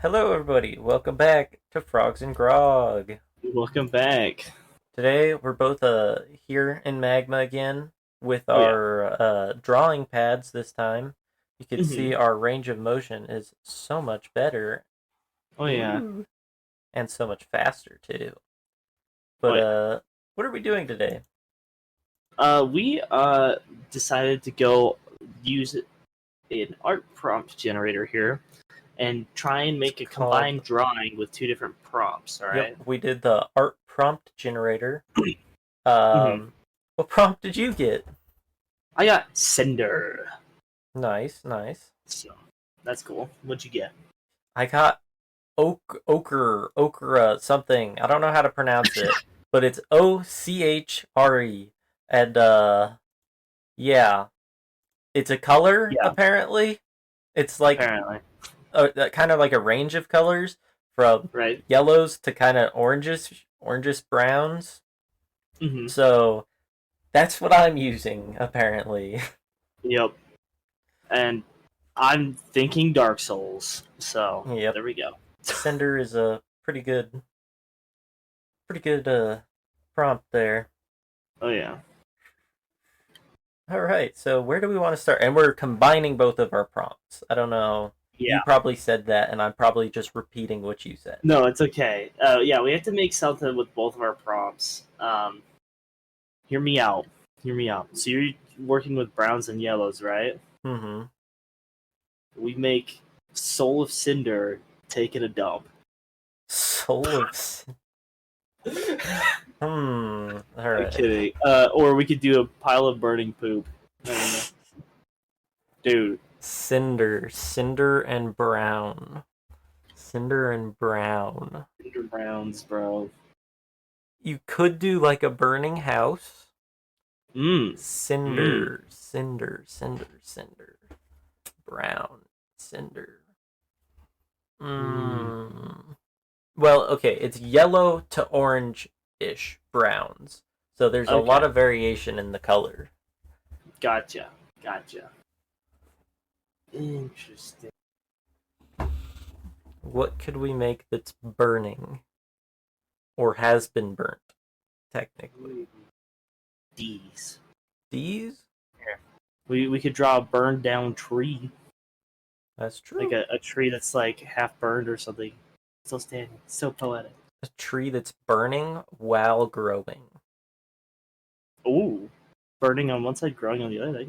Hello, everybody. Welcome back to Frogs and Grog. Welcome back. Today, we're both here in Magma again with Oh yeah. our drawing pads this time. You can hmm see our range of motion is so much better. Oh yeah. Ooh. And so much faster, too. Oh But, yeah. what are we doing today? We decided to go use an art prompt generator here and try and It's make a called, combined drawing with two different prompts. All yep, right. we did the art prompt generator. hmm What prompt did you get? I got Cinder, Nice, nice. so that's cool. What'd you get? I got okra something. I don't know how to pronounce it, but it's OCHRE, and yeah, it's a color Yeah. apparently. It's like Apparently. kind of like a range of colors from Right. yellows to kind of oranges browns. hmm So that's what I'm using apparently. Yep. And I'm thinking Dark Souls. So Yep, there we go. Cinder is a pretty good prompt there. Oh yeah. All right, so where do we want to start? And we're combining both of our prompts. I don't know. You Yeah. probably said that, and I'm probably just repeating what you said. No, it's okay. Yeah, we have to make something with both of our prompts. Hear me out. Hear me out. So you're working with browns and yellows, right? Mm-hmm. We make Soul of Cinder taking a dump. Soul of... Hmm. All I'm right. kidding. Or we could do a pile of burning poop. I don't know. Dude, Cinder and brown. Cinder and brown. Cinder browns, bro. You could do like a burning house. Mmm. Mmm. Cinder. Brown. Cinder. Mmm. Hmm. Well, okay, it's yellow to orange-ish browns. So there's a lot Okay. of variation in the color. Gotcha. Gotcha. Interesting. What could we make that's burning or has been burnt, technically? Ooh. These. These? We could draw a burned down tree. That's Like true. a tree that's like half burned or something. Still standing. So poetic. A tree that's burning while growing. Ooh. Burning on one side, growing on the other.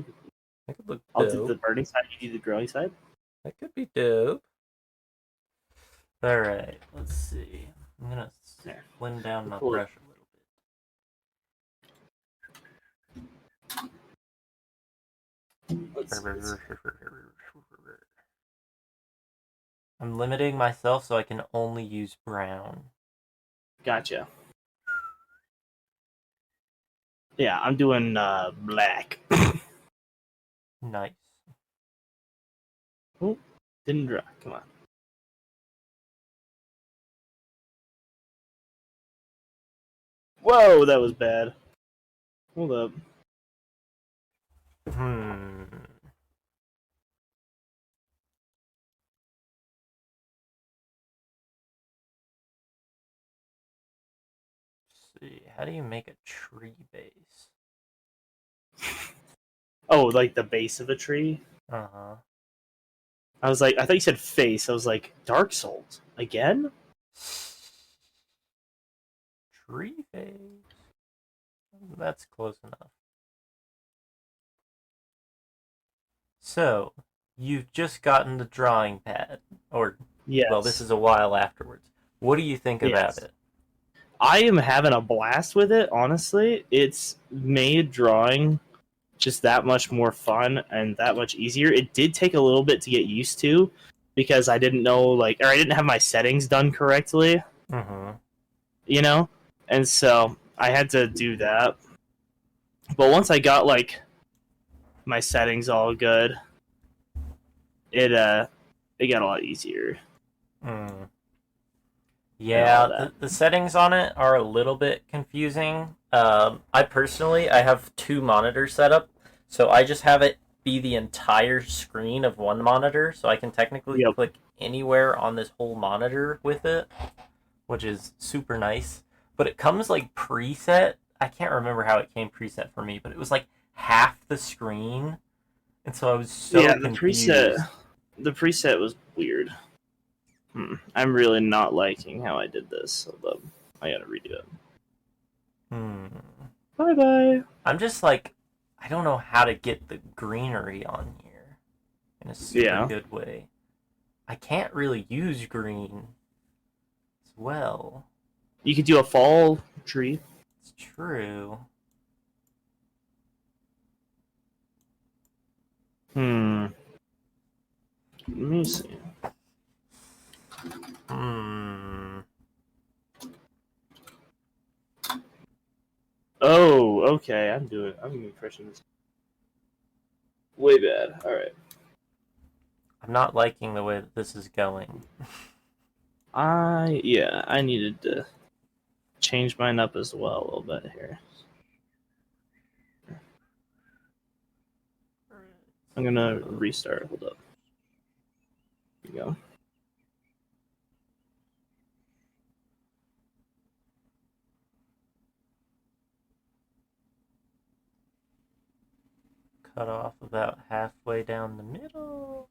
That could look I'll do the dope. burning side, you do the growing side. That could be dope. Alright, let's see. I'm gonna There. slim down my Cool. brush a little Let's bit. I'm limiting myself so I can only use brown. gotcha. Yeah, I'm doing black. Nice. Oh, didn't draw. Come on. Whoa, that was bad. Hold up. Hmm. Let's see. How do you make a tree base? Oh, like the base of the tree? Uh-huh. I was like, I thought you said face. I was like, Dark Souls. Again? Tree base. That's close enough. So, you've just gotten the drawing pad. Or, well, this Yes. is a while afterwards. What do you think about Yes. it? I am having a blast with it, honestly. It's made drawing just that much more fun and that much easier. It did take a little bit to get used to because I didn't know, like, or I didn't have my settings done correctly, Mm-hmm. you know? And so I had to do that. But once I got, like, my settings all good, it got a lot easier Mm. and all Yeah, of that. the settings on it are a little bit confusing. I personally, I have two monitors set up, so I just have it be the entire screen of one monitor, so I can technically Yep. click anywhere on this whole monitor with it, which is super nice. But it comes like preset. I can't remember how it came preset for me, but it was like half the screen, and so I was so confused. The preset was weird. I'm really not liking how I did this. Hold up. I gotta redo it. Bye bye. I'm just like, I don't know how to get the greenery on here in a super good way. I can't really use green as well. You could do a fall tree. It's true. Let me see. Oh, okay. I'm gonna be pushing this. Way bad. All right. I'm not liking the way that this is going. I needed to change mine up as well a little bit here. I'm gonna restart. Hold up. Here we go. Cut off about halfway down the middle.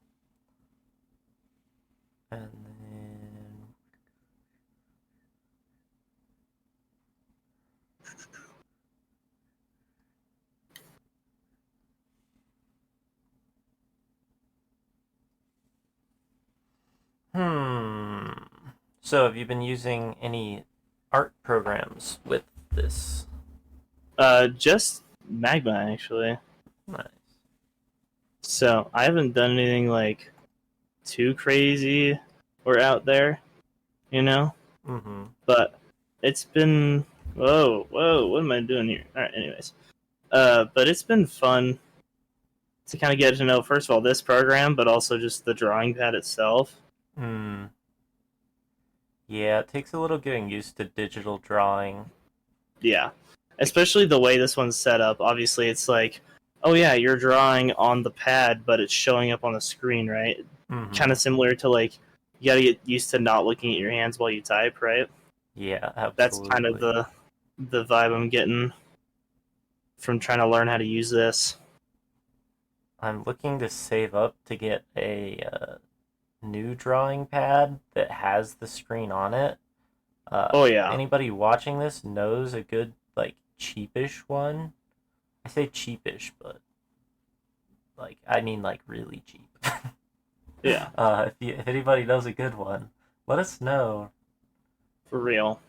And then... So have you been using any art programs with this? Just magma, actually. Nice. So I haven't done anything like too crazy or out there, you know. But it's been whoa, what am I doing here? All right, anyways. But it's been fun to kind of get to know first of all this program, but also just the drawing pad itself. Yeah, it takes a little getting used to digital drawing. Yeah, especially the way this one's set up. Obviously, it's like, oh yeah, you're drawing on the pad, but it's showing up on the screen, right? Kind of similar to like you gotta get used to not looking at your hands while you type, right? Yeah, absolutely. That's kind of the vibe I'm getting from trying to learn how to use this. I'm looking to save up to get a new drawing pad that has the screen on it. Oh yeah. Anybody watching this knows a good like cheapish one. I say cheapish, but like I mean like really cheap. Yeah. If anybody knows a good one, let us know. For real.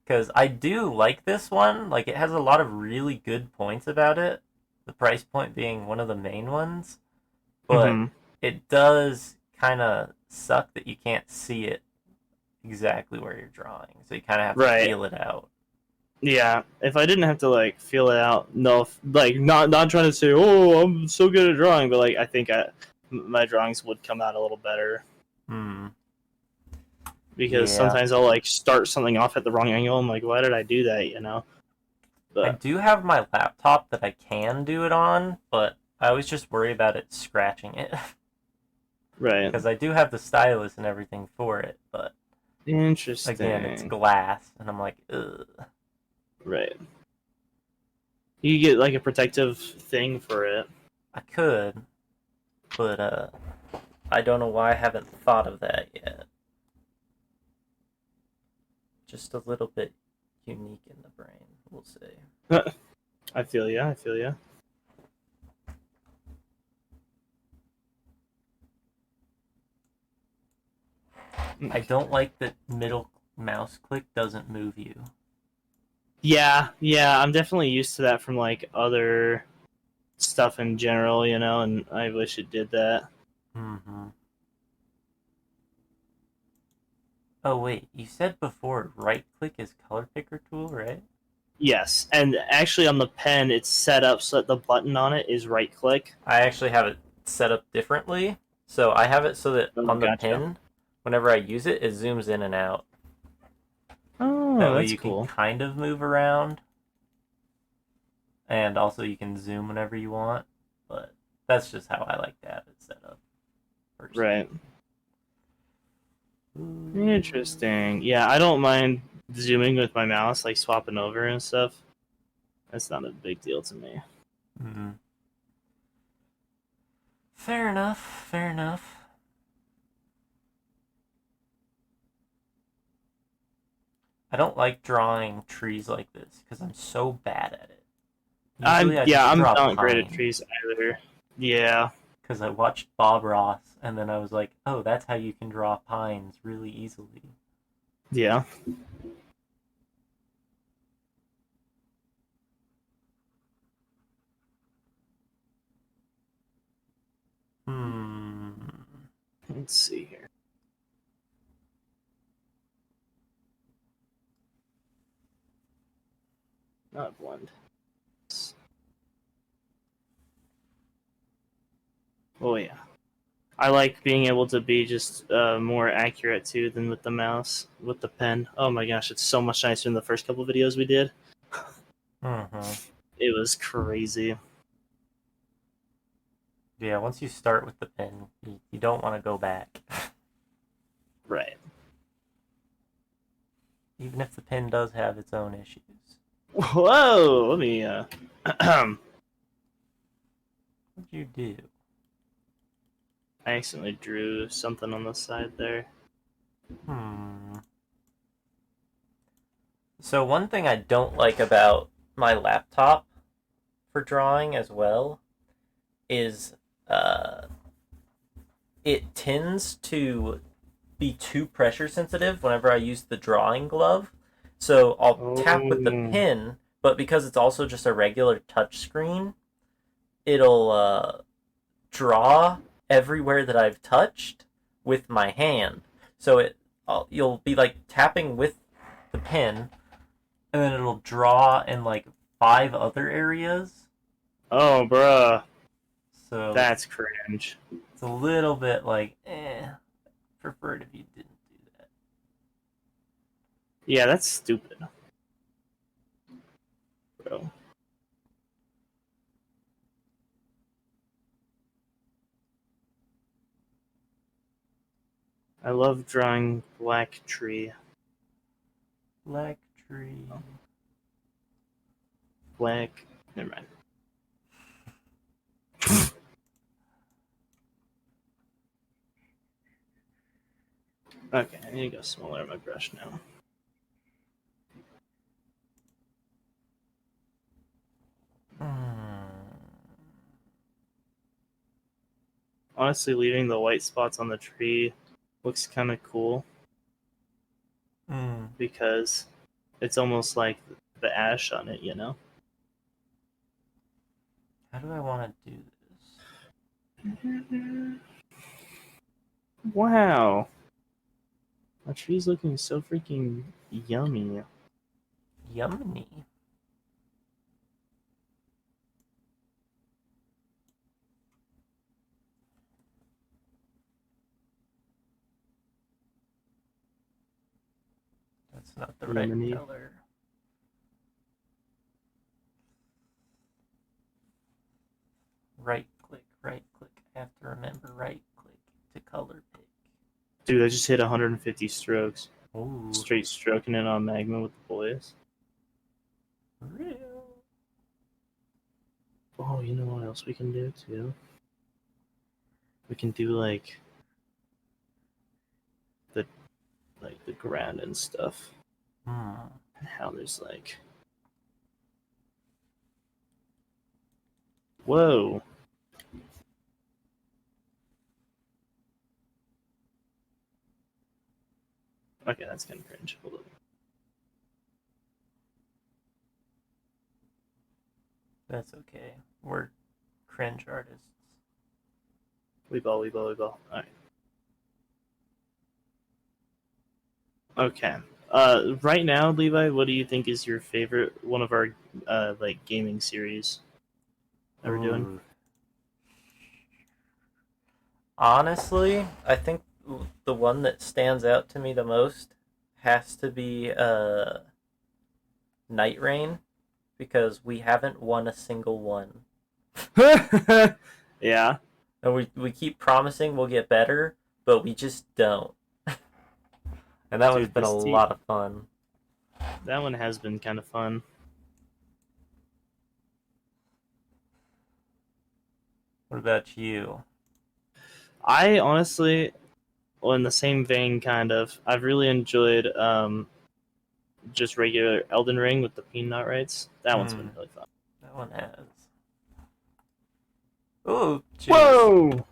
Because I do like this one. Like it has a lot of really good points about it. The price point being one of the main ones, but it does kind of suck that you can't see it exactly where you're drawing, so you kind of have to feel it out. Yeah, if I didn't have to like feel it out, no, like not trying to say, oh, I'm so good at drawing, but like I think my drawings would come out a little better. Because sometimes I'll like start something off at the wrong angle. I'm like, why did I do that? You know. But I do have my laptop that I can do it on, but I always just worry about it scratching it. Right. Because I do have the stylus and everything for it, but interesting. Again, it's glass, and I'm like, ugh. Right. You get like a protective thing for it. I could, but I don't know why I haven't thought of that yet. Just a little bit unique in the brain, we'll say. I feel ya. I feel ya. I don't like that middle mouse click doesn't move you. Yeah, I'm definitely used to that from like other stuff in general, you know, and I wish it did that. Oh wait, you said before right click is color picker tool, right? Yes, and actually on the pen it's set up so that the button on it is right click. I actually have it set up differently. So I have it so that on the pen, whenever I use it, it zooms in and out. Oh, that way that's you cool. can kind of move around. And also you can zoom whenever you want. But that's just how I like to have it set up. Right. Ooh. Interesting. Yeah, I don't mind zooming with my mouse, like swapping over and stuff. That's not a big deal to me. Mm. Fair enough. Fair enough. I don't like drawing trees like this because I'm so bad at it. Usually I just I'm draw not great at pines trees either. Yeah. because I watched Bob Ross and then I was like, oh, that's how you can draw pines really easily. Yeah. Hmm. Let's see here. Not blend. Oh yeah. I like being able to be just more accurate too than with the mouse, with the pen. Oh my gosh, it's so much nicer than the first couple videos we did. Mm-hmm. It was crazy. Yeah, once you start with the pen, you don't want to go back. Right. Even if the pen does have its own issues. Whoa! Let me. I What'd you do? accidentally drew something on the side there. Hmm. So one thing I don't like about my laptop for drawing as well is uh, it tends to be too pressure sensitive whenever I use the drawing glove. So I'll tap with the Oh. pen, but because it's also just a regular touch screen, it'll draw everywhere that I've touched with my hand. So you'll be like tapping with the pen, and then it'll draw in like five other areas. Oh, bruh. So That's cringe. it's a little bit like, preferred if you didn't do that. Yeah, that's stupid, bro. I love drawing black tree. Black tree. Black. Never mind. Okay, I need to go smaller on my brush now. Hmm. Honestly, leaving the white spots on the tree looks kind of cool Hmm. because it's almost like the ash on it, you know? How do I want to do Wow. My tree's looking so freaking yummy. this? Yummy. That's not the right Lemony. color. Right click, right click. I have to remember right click to color pick. Dude, I just hit 150 strokes. Ooh, Straight stroking it on magma with the boys. real. Oh, you know what else we can do too? We can do the the ground and stuff. Hmm. And how there's like whoa. Okay, that's kind of cringe. Hold up. That's okay. We're cringe artists. We ball, we ball, we ball. Alright. Okay. Right now, Levi, what do you think is your favorite one of our like gaming series that we're doing? Ooh. Honestly, I think the one that stands out to me the most has to be Night Rain because we haven't won a single one. Yeah. And we keep promising we'll get better, but we just don't. And that one's Dude, been a lot of fun. that one has been kind of fun. What about you? I honestly, well, in the same vein, kind of, I've really enjoyed just regular Elden Ring with the peanut rights. That one's been really fun. That one has. Oh, jeez. Whoa!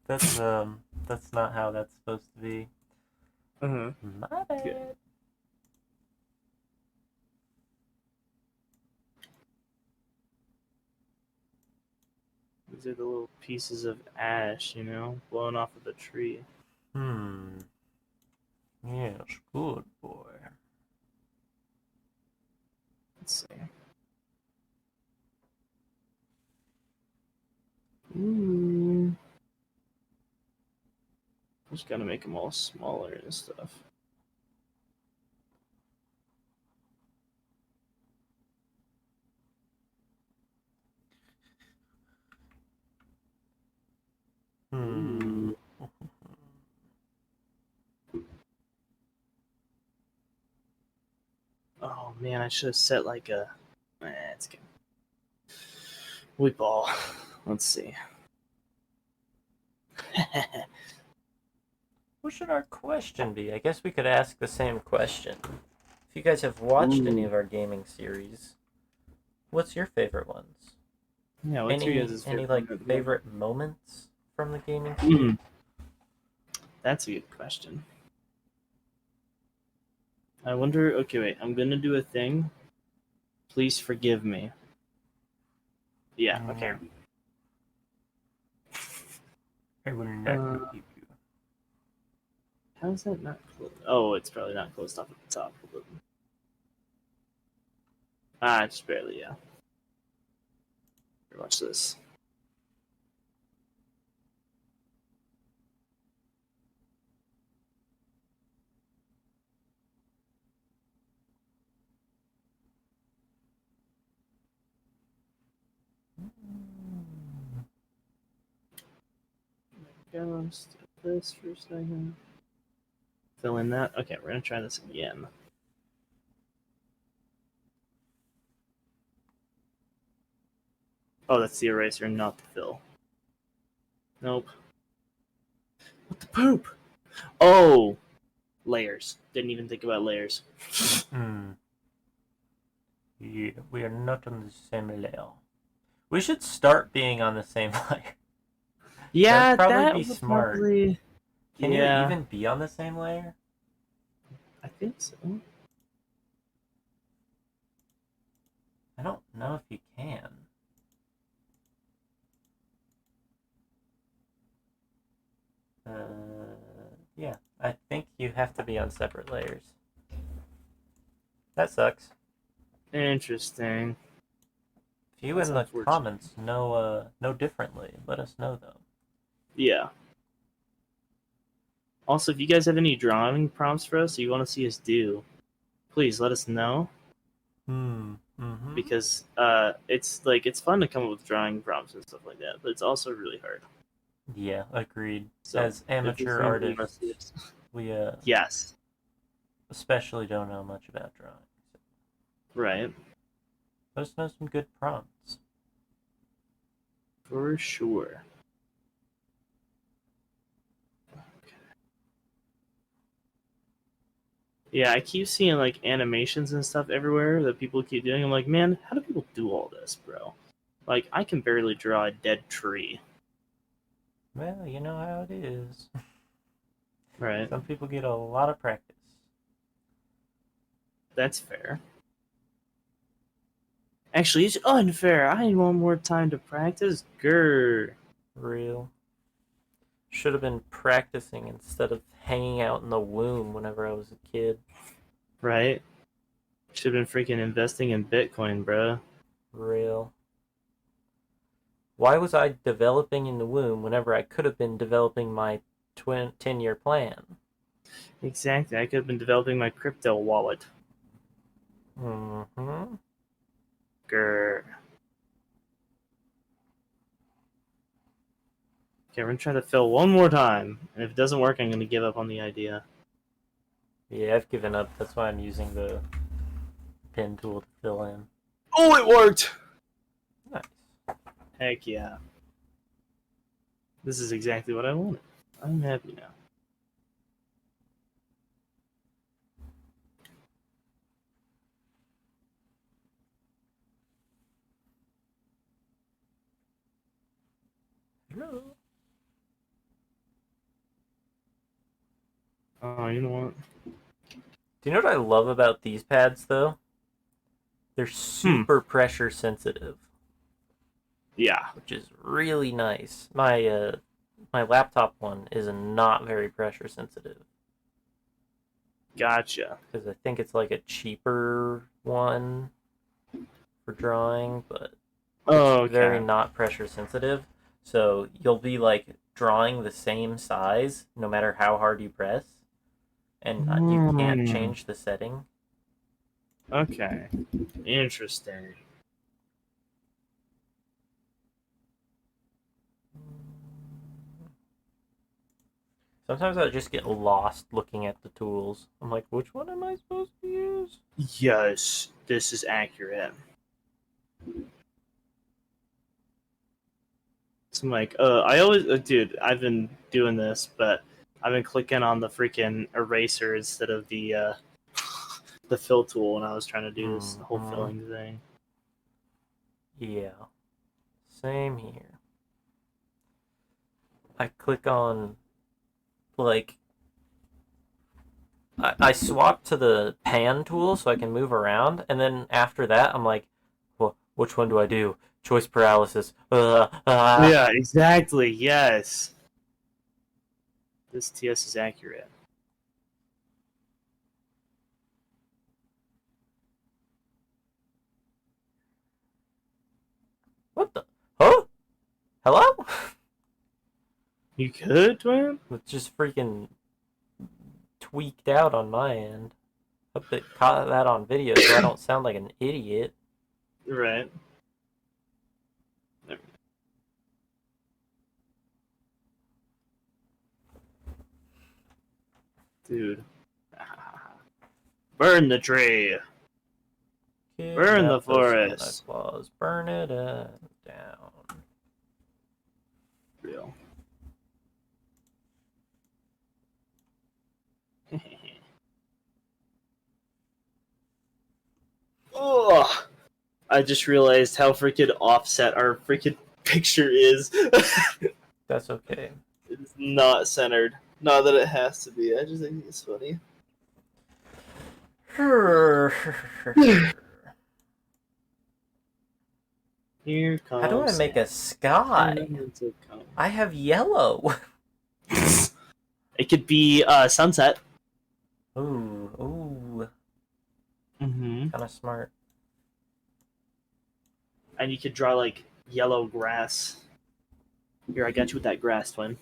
That's not how that's supposed to be. My bad. Yeah. These are the little pieces of ash, blowing off of the tree. Yes, good boy. Let's see. Ooh. Just gotta make them all smaller and stuff. Ooh. Oh man, I should have set like a. It's good. Weep ball. Let's see. What should our question be? I guess we could ask the same question. If you guys have watched any of our gaming series, what's your favorite ones? Yeah, what's your guys' Any favorite favorite moments from the gaming series? That's a good question. I wonder. Okay, wait. I'm gonna do a thing. Please forgive me. Yeah. Okay. I will not forgive you. How is that not closed? Oh, it's probably not closed off at the top. Just barely, yeah. Here, watch this. Go stop this for a second. Fill in that. Okay, we're gonna try this again. Oh, that's the eraser, not the fill. Nope. What the poop? Oh, layers. Didn't even think about layers. Yeah, we are not on the same layer. We should start being on the same layer. Yeah, That'd probably that be would smart. probably. Can you even be on the same layer? I think so. I don't know if you can. Yeah, I think you have to be on separate layers. That sucks. Interesting. If you in the comments know differently, let us know though. Yeah. Also, if you guys have any drawing prompts for us, or you want to see us do, please let us know. Because it's fun to come up with drawing prompts and stuff like that, but it's also really hard. Yeah, agreed. So, as amateur artists, we yes, especially don't know much about drawing. So. Right. Let us know some good prompts. For sure. Yeah, I keep seeing like animations and stuff everywhere that people keep doing. I'm like, man, how do people do all this, bro? Like, I can barely draw a dead tree. Well, you know how it is. Right. Some people get a lot of practice. That's fair. Actually, it's unfair. I need one more time to practice. Grr. Real. Should have been practicing instead of hanging out in the womb whenever I was a kid. Right? Should have been freaking investing in Bitcoin, bro. Real. Why was I developing in the womb whenever I could have been developing my 10-year plan? Exactly. I could have been developing my crypto wallet. Mm-hmm. Grr. Okay, we're gonna try to fill one more time. And if it doesn't work, I'm gonna give up on the idea. Yeah, I've given up. That's why I'm using the pin tool to fill in. Oh, it worked! Nice. Heck yeah. This is exactly what I wanted. I'm happy now. Hello. Oh, you know what? Do you know what I love about these pads, though? They're super pressure sensitive. Yeah. Which is really nice. My laptop one is not very pressure sensitive Gotcha. because I think it's like a cheaper one for drawing, but Oh, it's very okay. not pressure sensitive. So you'll be like drawing the same size no matter how hard you press, and you can't change the setting. Okay. Interesting. Sometimes I just get lost looking at the tools. I'm like, which one am I supposed to use? Yes, this is accurate. So I'm like, I always, dude, I've been doing this, but I've been clicking on the freaking eraser instead of the the fill tool when I was trying to do this whole Mm-hmm. filling thing. Yeah, same here. I click on like I swap to the pan tool so I can move around, and then after that I'm like, well, which one do I do? Choice paralysis. Yeah, exactly. Yes, this TS is accurate. What the? Huh? Hello? You could, man. It just freaking tweaked out on my end. Hope they caught that on video so I don't sound like an idiot. Right. Dude. Burn the tree. Burn the Kidnap the Santa forest. Claus. Burn it down. Real. Oh, I just realized how freaking offset our freaking picture is. That's okay. It's not centered. Not that it has to be. I just think it's funny. Here How do I comes make a sky? Santa to come. I have yellow. It could be sunset. Ooh. Mm-hmm. Kind of smart. And you could draw like yellow grass. Here, I got you with that grass, twin.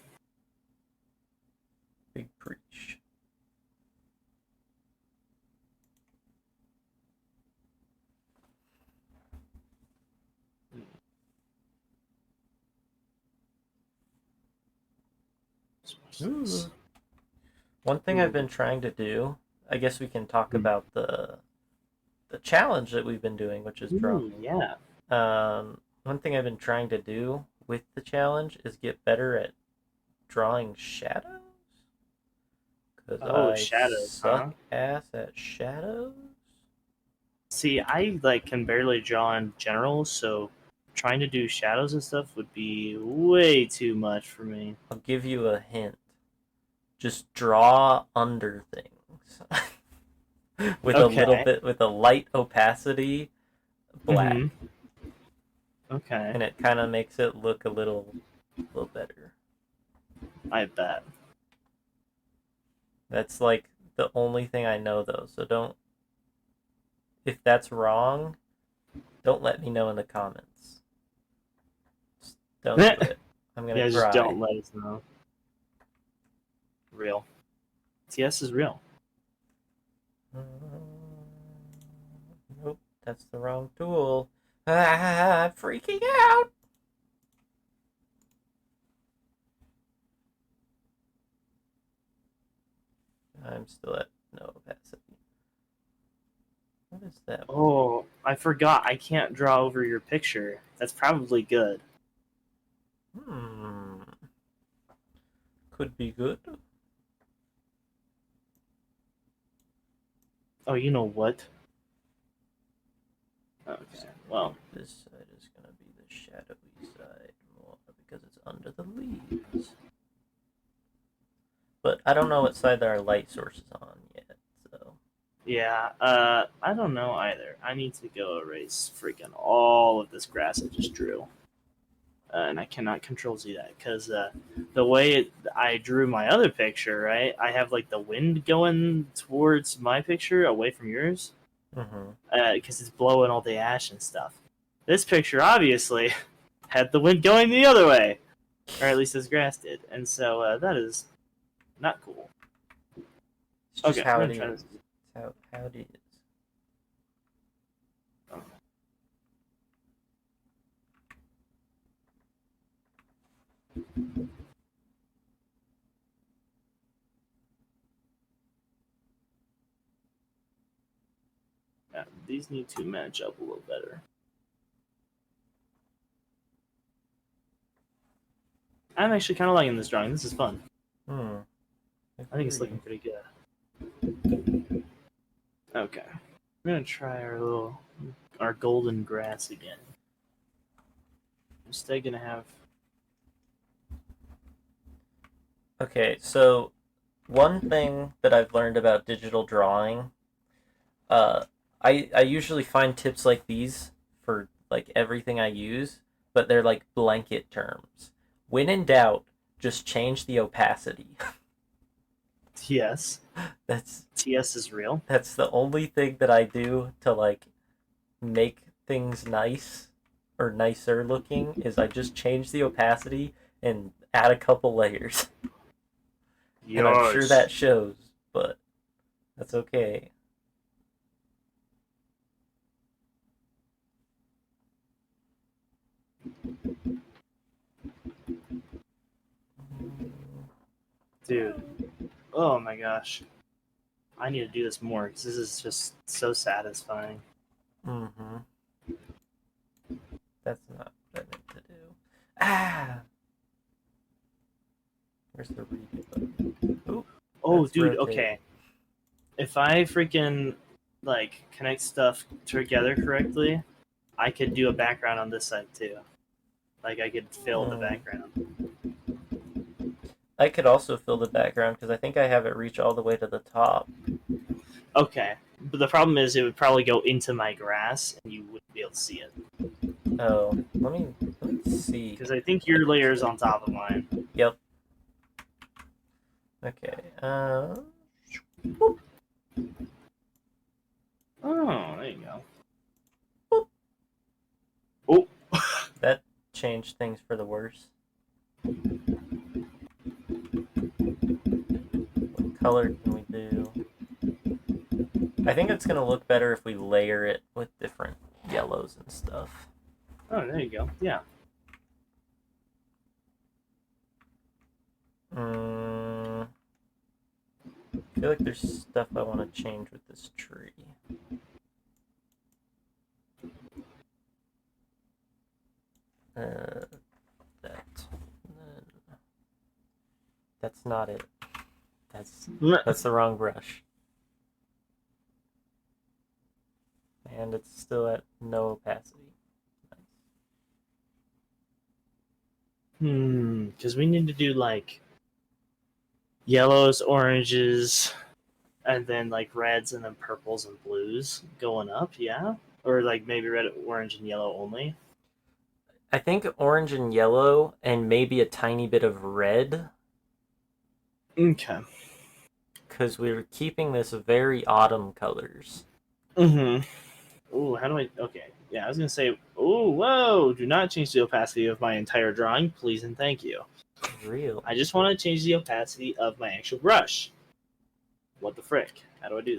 Big preach. Ooh. One thing I've been trying to do, I guess we can talk about the challenge that we've been doing, which is drawing. Yeah. One thing I've been trying to do with the challenge is get better at drawing shadows. Because I Shadows, huh? suck ass at shadows. See, I like can barely draw in general, so trying to do shadows and stuff would be way too much for me. I'll give you a hint. Just draw under things. With a little bit, with a light opacity, black. Mm-hmm. Okay. And it kind of makes it look a little better. I bet. That's like the only thing I know though, so don't, if that's wrong, don't let me know in the comments. Just don't do it. I'm gonna Yeah, cry. just don't let us know. Real. TS is real. Nope, that's the wrong tool. I'm freaking out. I'm still at no that. Oh, I forgot. I can't draw over your picture. That's probably good. Could be good. Oh, you know what? Okay, well. This side is going to be the shadowy side more because it's under the leaves. But I don't know what side there are light sources on yet, so. Yeah, I don't know either. I need to go erase freaking all of this grass I just drew. And I cannot control Z that because the way I drew my other picture, right? I have like the wind going towards my picture away from yours because it's blowing all the ash and stuff. This picture obviously had the wind going the other way, or at least this grass did, and so that is not cool. It's just how it is. How it is. Oh. Yeah, these need to match up a little better. I'm actually kind of liking this drawing. This is fun. I think it's looking pretty good. Okay. We're gonna try our golden grass again. I'm still gonna have. Okay, so one thing that I've learned about digital drawing, I usually find tips like these for like everything I use, but they're like blanket terms. When in doubt, just change the opacity. TS. That's TS is real. That's the only thing that I do to like make things nice or nicer looking is I just change the opacity and add a couple layers. Yes. And I'm sure that shows, but that's okay. Dude. Oh my gosh. I need to do this more because this is just so satisfying. That's not what I meant to do. Ah! Where's the redo button? Ooh, oh, dude, rotate. okay. If I freaking like connect stuff together correctly, I could do a background on this side too. Like I could fill the background. I could also fill the background because I think I have it reach all the way to the top. Okay, but the problem is it would probably go into my grass and you wouldn't be able to see it. Oh, let me see. Because I think your layer is on top of mine. Yep. Okay. Whoop. Oh, there you go. Whoop. Oh. That changed things for the worse. What color can we do? I think it's going to look better if we layer it with different yellows and stuff. Oh, there you go. Yeah. I feel like there's stuff I want to change with this tree. That's not it. That's the wrong brush. And it's still at no opacity. Because we need to do like yellows, oranges, and then like reds and then purples and blues going up, yeah? Or like maybe red, orange, and yellow only? I think orange and yellow and maybe a tiny bit of red. Okay. Because we're keeping this very autumn colors. Ooh, how do I... Okay, yeah, I was going to say... Ooh, whoa! Do not change the opacity of my entire drawing, please and thank you. Real. I just want to change the opacity of my actual brush. What the frick? How do I do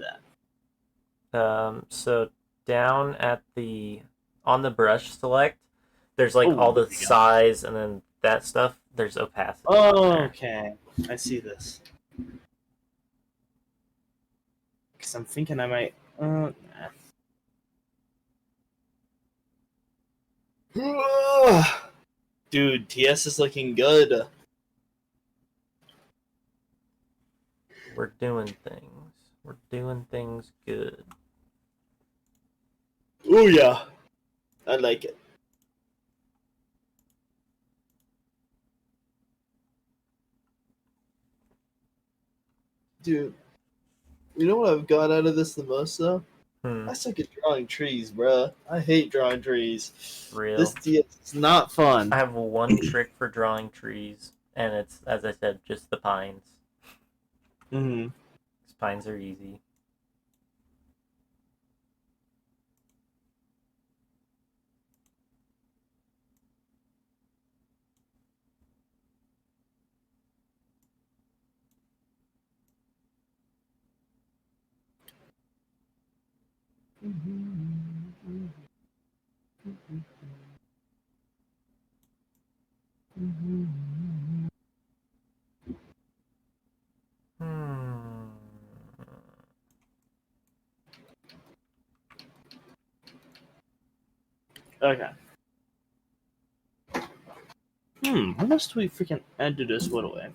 that? So down at the... On the brush select, there's like all the size and then that stuff. There's opacity. Oh, okay. I see this. Because I'm thinking I might... Nah. Dude, TS is looking good. We're doing things. We're doing things good. Oh yeah, I like it. Dude, you know what I've got out of this the most though? Hmm. I suck at drawing trees, bruh. I hate drawing trees. This Real. TS is not fun. I have one trick for drawing trees, and it's, as I said, just the pines. Mm-hmm. 'Cause pines are easy. Hmm. Okay. How much do we freaking add to this whittle away?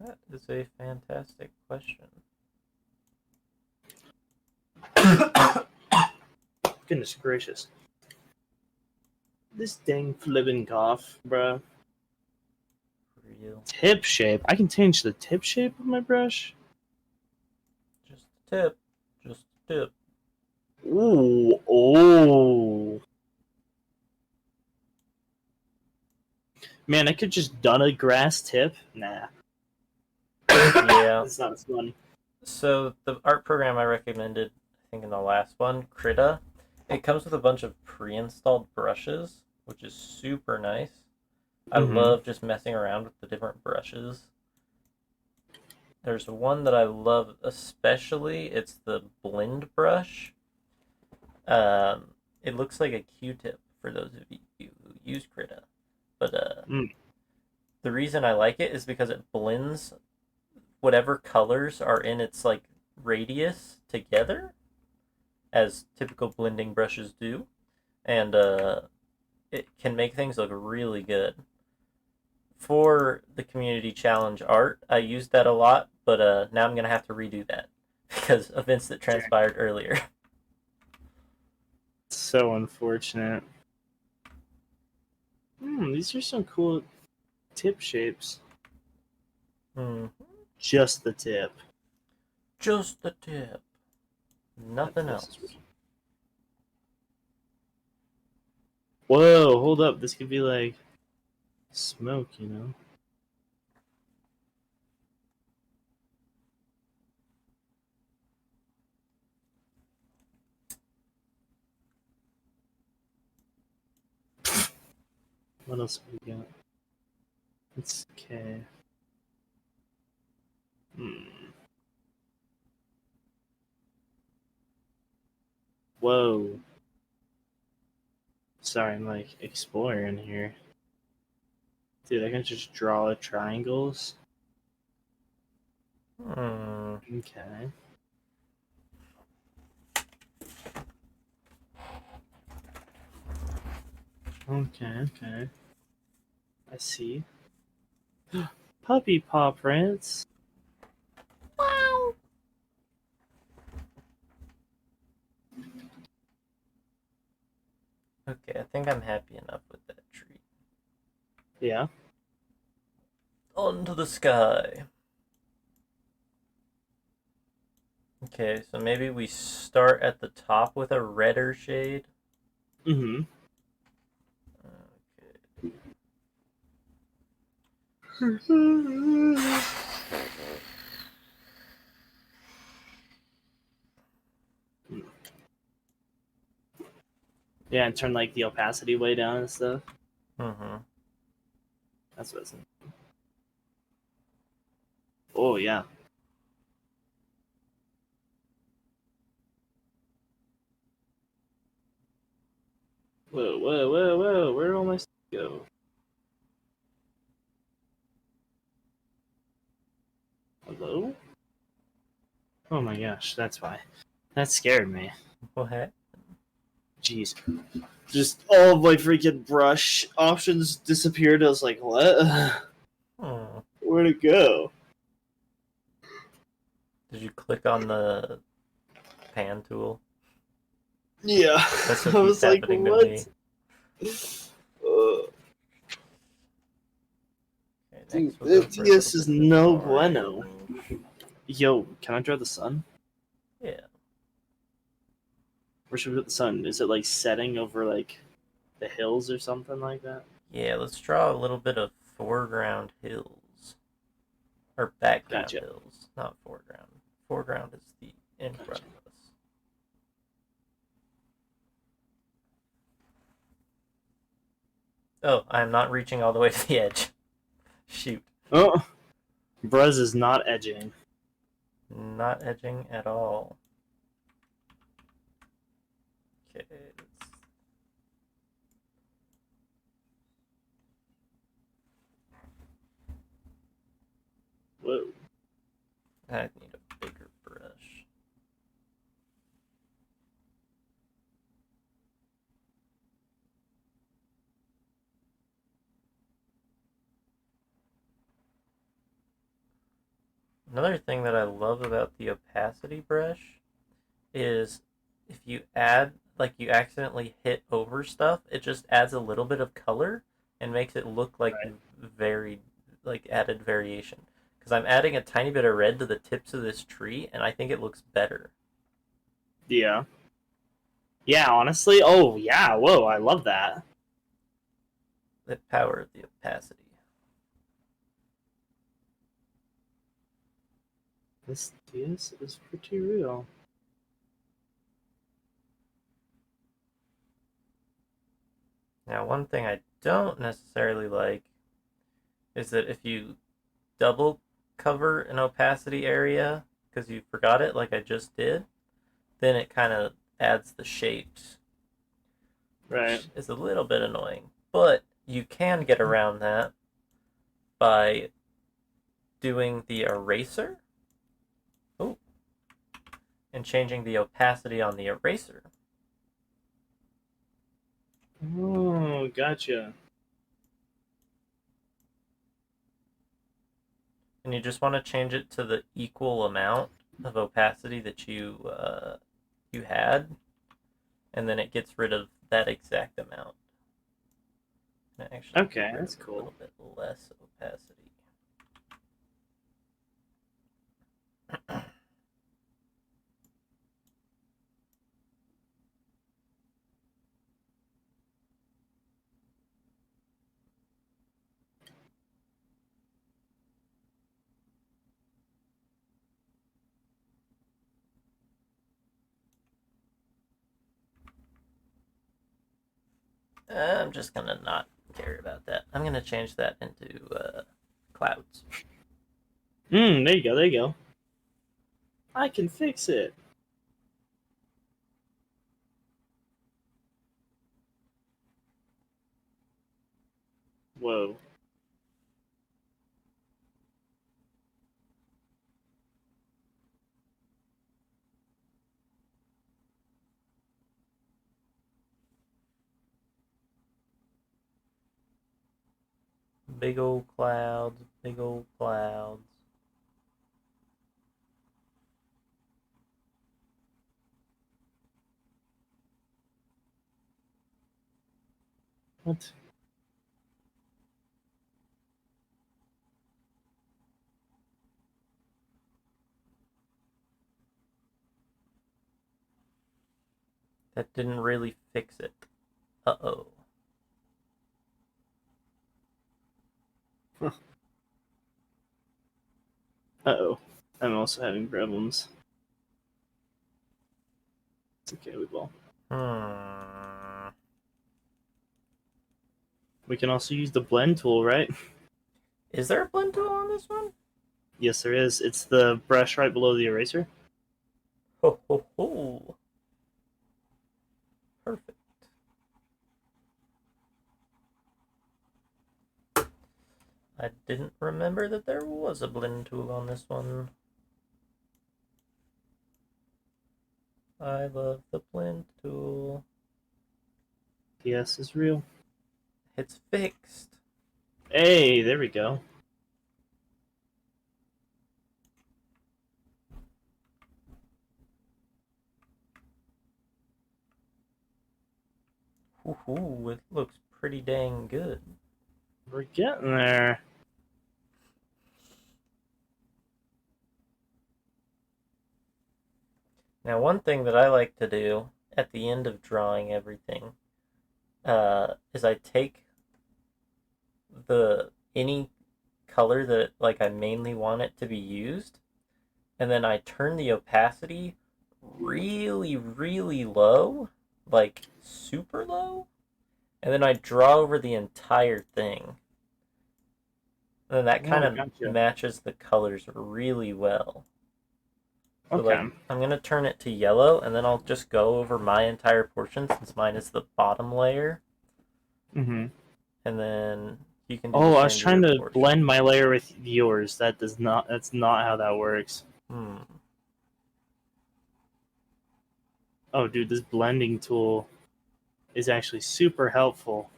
That is a fantastic question. Goodness gracious. This dang flippin' cough, bruh. Real. Tip shape. I can change the tip shape of my brush. Just a tip. Just a tip. Ooh, oh. Man, I could just done a grass tip. Nah. Yeah. It's not as fun. So the art program I recommended, I think in the last one, Krita, it comes with a bunch of pre-installed brushes, which is super nice. I Mm-hmm. love just messing around with the different brushes. There's one that I love especially. It's the blend brush. It looks like a Q-tip for those of you who use Krita. But Mm. the reason I like it is because it blends whatever colors are in its like radius together, as typical blending brushes do, and it can make things look really good. For the community challenge art, I used that a lot, but now I'm gonna have to redo that because events that transpired earlier. So unfortunate. These are some cool tip shapes. Hmm. Just the tip. Just the tip, nothing This is else. Whoa, hold up. This could be like smoke, you know? What else have we got? It's okay. Whoa. Sorry, I'm like exploring here. Dude, I can just draw triangles. Hmm. Okay. Okay. I see. Puppy paw prints. Wow. Okay, I think I'm happy enough with that tree. Yeah. On to the sky. Okay, so maybe we start at the top with a redder shade. Mm-hmm. Okay. Yeah, and turn like the opacity way down and stuff. Mm-hmm. That's what it's. Oh yeah. Whoa. Where did all my stuff go? Hello? Oh my gosh, that's why. That scared me. What? Jeez. Just all of my freaking brush options disappeared. I was like, what? Where'd it go? Did you click on the pan tool? Yeah. That's what I keeps was like, happening to what? me. Okay, Dude, next we'll go for a little FPS is bit of no orange. bueno. Yo, can I draw the sun? Yeah. Where should we put the sun? Is it like setting over like the hills or something like that? Yeah, let's draw a little bit of foreground hills. Or background Gotcha. hills, not foreground. Foreground is the in front of us. Oh, I'm not reaching all the way to the edge. Shoot. Oh, Bruz is not edging. Not edging at all. Okay, Whoa. I need a bigger brush. Another thing that I love about the opacity brush is if you add, like you accidentally hit over stuff, it just adds a little bit of color and makes it look like Right. very, like added variation. Because I'm adding a tiny bit of red to the tips of this tree, and I think it looks better. Yeah. Yeah, honestly. Oh, yeah. Whoa, I love that. The power of the opacity. This is pretty real. Now, one thing I don't necessarily like is that if you double cover an opacity area because you forgot it, like I just did, then it kind of adds the shapes, Right. which is a little bit annoying. But you can get around that by doing the eraser. Oh, and changing the opacity on the eraser. Oh, gotcha. And you just want to change it to the equal amount of opacity that you had, and then it gets rid of that exact amount. And it actually Okay, get rid that's of a cool. little bit less opacity. I'm just gonna not care about that. I'm gonna change that into clouds. There you go. There you go. I can fix it. Whoa. Big old clouds, big old clouds. What? That didn't really fix it. Uh-oh. Uh-oh. I'm also having problems. It's okay, we will. We can also use the blend tool, right? Is there a blend tool on this one? Yes, there is. It's the brush right below the eraser. Ho ho ho. Perfect. I didn't remember that there was a blend tool on this one. I love the blend tool. FPS is real. It's fixed. Hey, there we go. Ooh, it looks pretty dang good. We're getting there. Now, one thing that I like to do at the end of drawing everything is I take the any color that like I mainly want it to be used, and then I turn the opacity really, really low, like super low, and then I draw over the entire thing. And then that kind Oh, of gotcha. matches the colors really well. So like Okay. I'm gonna turn it to yellow, and then I'll just go over my entire portion since mine is the bottom layer, Mm-hmm. and then you can do the Oh, I was same to trying your to portion. blend my layer with yours. That's not how that works. Hmm. Oh, dude, this blending tool is actually super helpful.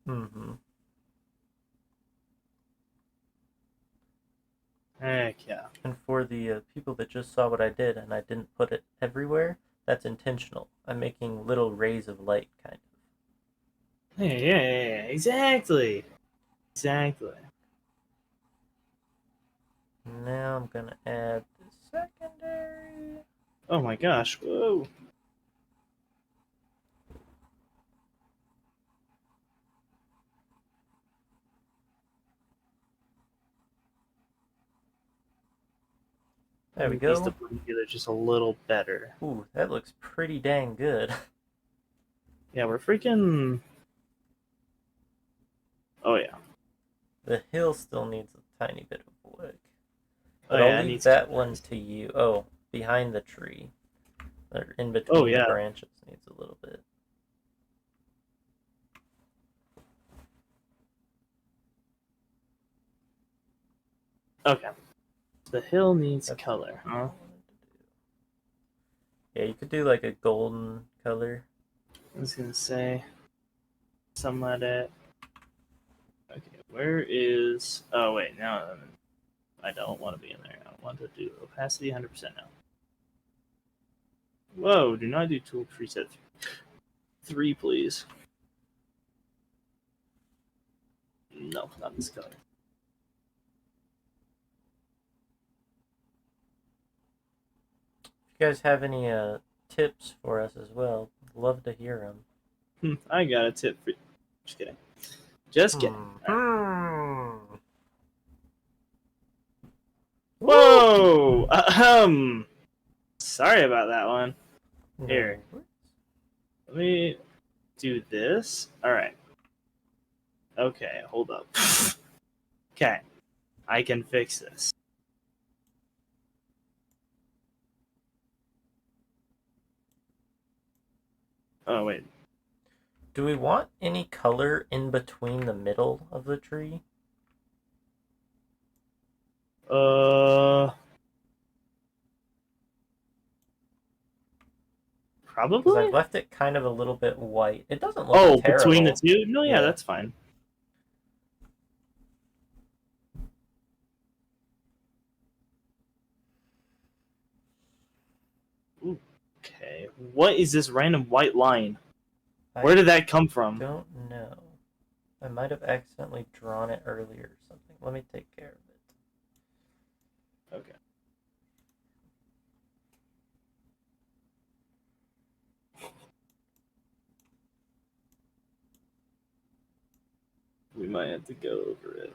Mm-hmm. Heck yeah. And for the people that just saw what I did and I didn't put it everywhere, that's intentional. I'm making little rays of light, kind Hey, yeah, exactly. Exactly. of. Now I'm gonna add the secondary. Oh my gosh. Whoa. There we These to go. blend together just a little better. Ooh, that looks pretty dang good. Yeah, we're freaking. Oh yeah. The hill still needs a tiny bit of work. Oh But I'll yeah. It leave needs that one contrast. to you. Oh, behind the tree. Or in Oh between the yeah. branches needs a little bit. Okay. The hill needs That's color, what I huh? wanted to do. Yeah, you could do like a golden color. I was gonna say something like that. Okay, where is? Oh wait, now I don't want to be in there. I want to do opacity 100% now. Whoa! Do not do tool preset 3, please. No, not this color. If you guys have any tips for us as well, love to hear them. I got a tip for you. Just kidding. Just kidding. Hmm. All right. Hmm. Woo! Whoa! Sorry about that one. Here, No. let me do this. All right. Okay, hold up. Okay, I can fix this. Oh wait. Do we want any color in between the middle of the tree? Uh, Because I've probably. left it kind of a little bit white. It doesn't look Oh, between the terrible. two? No, yeah, Yeah. that's fine. Okay, what is this random white line? Where I did that come from? don't know. I might have accidentally drawn it earlier or something. Let me take care of it. Okay. We might have to go over it.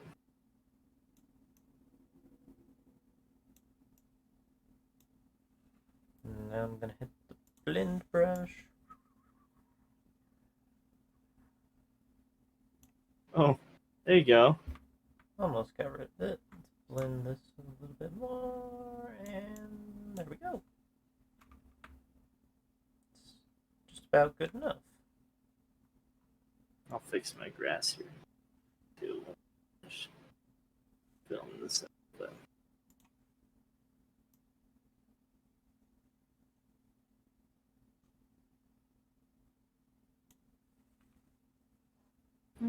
Now I'm gonna hit the blend brush. Oh, there you go. Almost got rid of it. Let's blend this a little bit more, and there we go. It's just about good enough. I'll fix my grass here too. Just film this up, but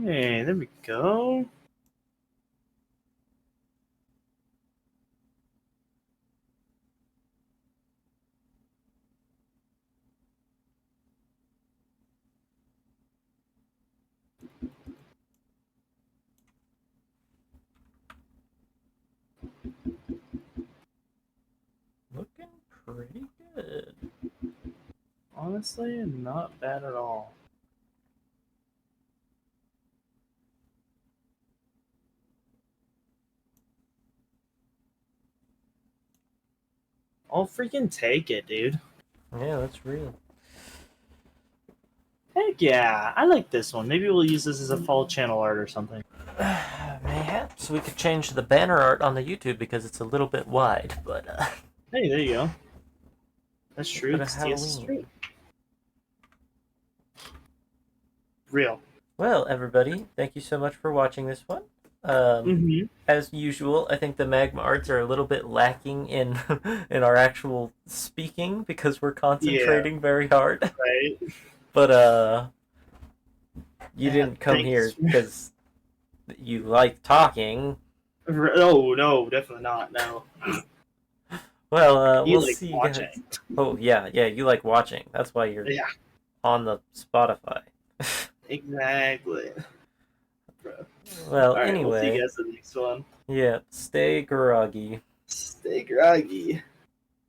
Okay, there we go. Looking pretty good. Honestly, not bad at all. I'll freaking take it, dude. Yeah, that's real. Heck yeah, I like this one. Maybe we'll use this as a fall channel art or something. Mayhaps we could change the banner art on the YouTube because it's a little bit wide, but Hey, there you go. That's true. for the It's TS Halloween. Real. Well, everybody, thank you so much for watching this one. Mm-hmm. As usual, I think the magma arts are a little bit lacking in in our actual speaking because we're Yeah, concentrating very hard. right. But you Yeah, didn't come thanks. here because you like talking. Oh, no, definitely not. No. Well, You we'll like see you guys. watching. Oh yeah, yeah, you like watching. That's why you're Yeah, on the Spotify. exactly. Well, All right, we'll see you anyway, guys in the next one. yeah, stay groggy. Stay groggy.